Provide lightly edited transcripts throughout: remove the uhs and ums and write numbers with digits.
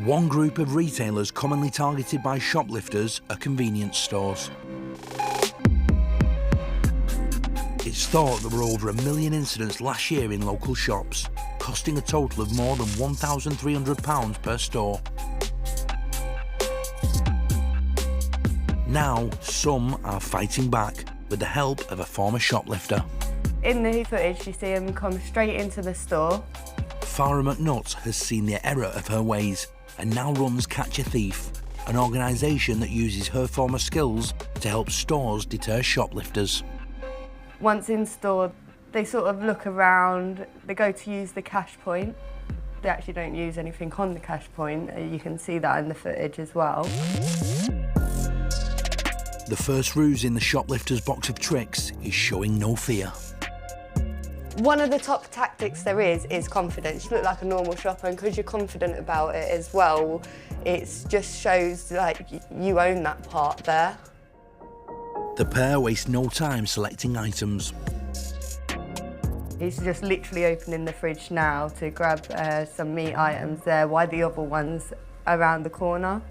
One group of retailers commonly targeted by shoplifters are convenience stores. It's thought there were over 1 million incidents last year in local shops, costing a total of more than £1,300 per store. Now, some are fighting back with the help of a former shoplifter. In the footage, you see him come straight into the store. Farrah Mcnutt has seen the error of her ways and now runs Catch a Thief, an organisation that uses her former skills to help stores deter shoplifters. Once in store, they sort of look around, they go to use the cash point. They actually don't use anything on the cash point. You can see that in the footage as well. The first ruse in the shoplifter's box of tricks is showing no fear. One of the top tactics there is confidence. You look like a normal shopper, and because you're confident about it as well, it just shows like you own that part there. The pair waste no time selecting items. He's just literally opening the fridge now to grab some meat items there, while the other one's around the corner.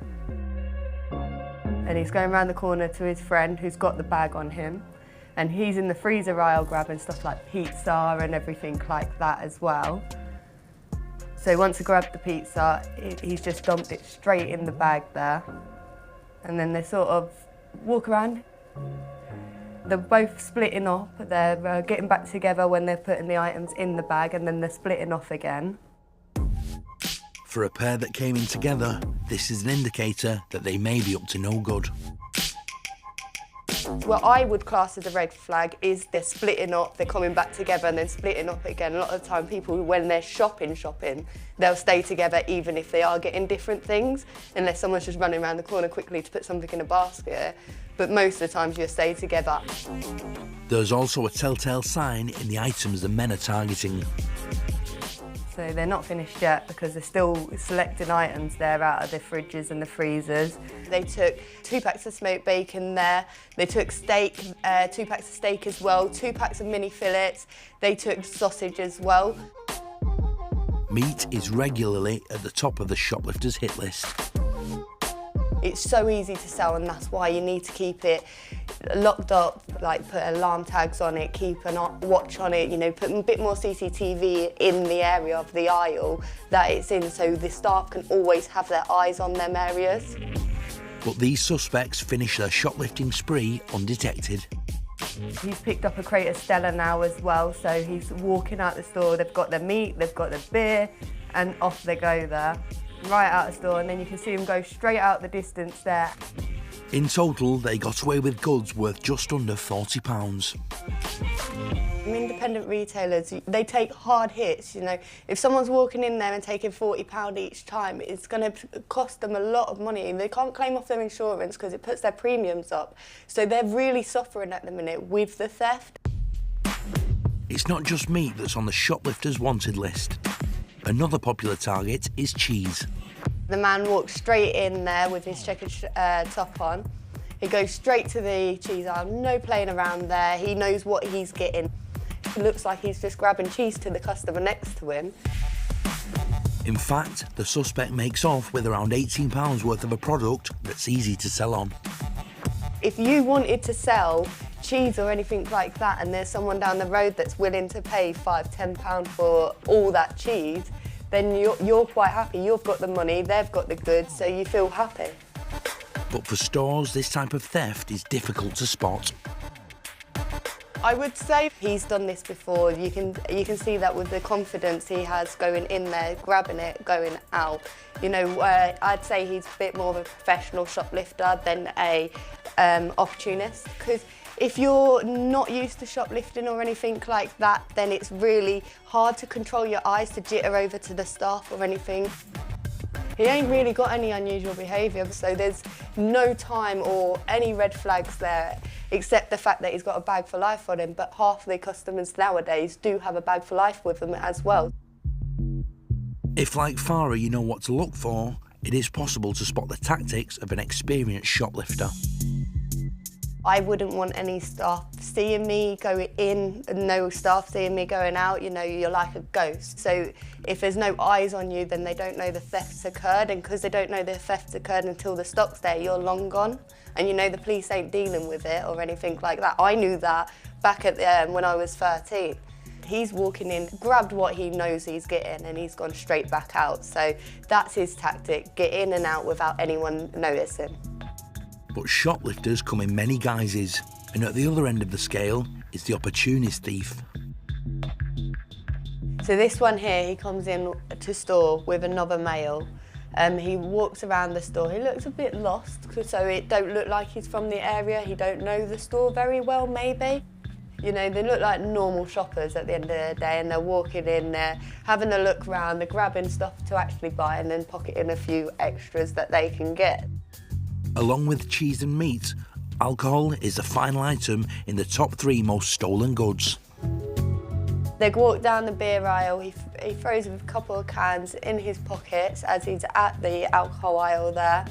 And he's going around the corner to his friend who's got the bag on him. And he's in the freezer aisle grabbing stuff like pizza and everything like that as well. So once he grabbed the pizza, he's just dumped it straight in the bag there. And then they sort of walk around. They're both splitting up. They're getting back together when they're putting the items in the bag, and then they're splitting off again. For a pair that came in together, this is an indicator that they may be up to no good. What I would class as a red flag is they're splitting up, they're coming back together and then splitting up again. A lot of the time people, when they're shopping, they'll stay together even if they are getting different things, unless someone's just running around the corner quickly to put something in a basket. But most of the times you'll stay together. There's also a telltale sign in the items the men are targeting. So they're not finished yet because they're still selecting items there out of the fridges and the freezers. They took 2 packs of smoked bacon there. They took steak, 2 packs of steak as well, 2 packs of mini fillets. They took sausage as well. Meat is regularly at the top of the shoplifter's hit list. It's so easy to sell, and that's why you need to keep it locked up, like put alarm tags on it, keep a watch on it, you know, put a bit more CCTV in the area of the aisle that it's in so the staff can always have their eyes on them areas. But these suspects finish their shoplifting spree undetected. He's picked up a crate of Stella now as well, so he's walking out the store. They've got the meat, they've got the beer, and off they go there. Right out the store, and then you can see him go straight out the distance there. In total, they got away with goods worth just under £40. Independent retailers, they take hard hits, you know. If someone's walking in there and taking £40 each time, it's going to cost them a lot of money. They can't claim off their insurance because it puts their premiums up. So they're really suffering at the minute with the theft. It's not just meat that's on the shoplifters' wanted list. Another popular target is cheese. The man walks straight in there with his checkered top on. He goes straight to the cheese aisle, no playing around there. He knows what he's getting. It looks like he's just grabbing cheese to the customer next to him. In fact, the suspect makes off with around £18 worth of a product that's easy to sell on. If you wanted to sell cheese or anything like that and there's someone down the road that's willing to pay £5, £10 for all that cheese, then you're quite happy. You've got the money, they've got the goods, so you feel happy. But for stores, this type of theft is difficult to spot. I would say he's done this before. You can see that with the confidence he has going in there, grabbing it, going out. You know, I'd say he's a bit more of a professional shoplifter than a opportunist. Because if you're not used to shoplifting or anything like that, then it's really hard to control your eyes to jitter over to the staff or anything. He ain't really got any unusual behaviour, so there's no time or any red flags there, except the fact that he's got a bag for life on him, but half the customers nowadays do have a bag for life with them as well. If, like Farrah, you know what to look for, it is possible to spot the tactics of an experienced shoplifter. I wouldn't want any staff seeing me going in and no staff seeing me going out. You know, you're like a ghost. So if there's no eyes on you, then they don't know the theft's occurred. And because they don't know the theft's occurred until the stock's there, you're long gone. And you know the police ain't dealing with it or anything like that. I knew that back at the when I was 13. He's walking in, grabbed what he knows he's getting, and he's gone straight back out. So that's his tactic, get in and out without anyone noticing. But shoplifters come in many guises, and at the other end of the scale is the opportunist thief. So this one here, he comes in to store with another male. He walks around the store. He looks a bit lost, so it don't look like he's from the area. He don't know the store very well, maybe. You know, they look like normal shoppers at the end of the day, and they're walking in there, having a look around, they're grabbing stuff to actually buy and then pocketing a few extras that they can get. Along with cheese and meat, alcohol is the final item in the top 3 most stolen goods. They walk down the beer aisle, he throws a couple of cans in his pockets as he's at the alcohol aisle there.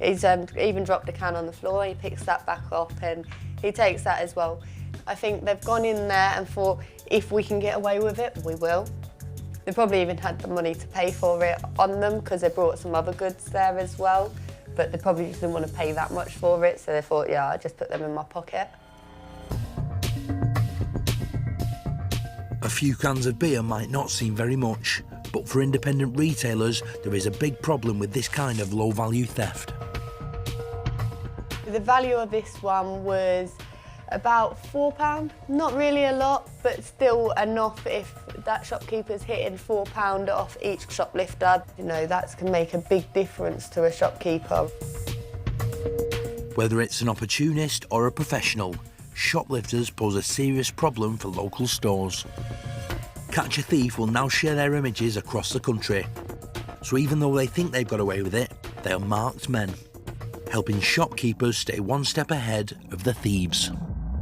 He's even dropped a can on the floor, he picks that back up and he takes that as well. I think they've gone in there and thought, if we can get away with it, we will. They probably even had the money to pay for it on them because they brought some other goods there as well, but they probably just didn't want to pay that much for it, so they thought, yeah, I'll just put them in my pocket. A few cans of beer might not seem very much, but for independent retailers, there is a big problem with this kind of low-value theft. The value of this one was about £4. Not really a lot, but still enough if that shopkeeper's hitting £4 off each shoplifter. You know, that can make a big difference to a shopkeeper. Whether it's an opportunist or a professional, shoplifters pose a serious problem for local stores. Catch a Thief will now share their images across the country. So even though they think they've got away with it, they are marked men, helping shopkeepers stay one step ahead of the thieves.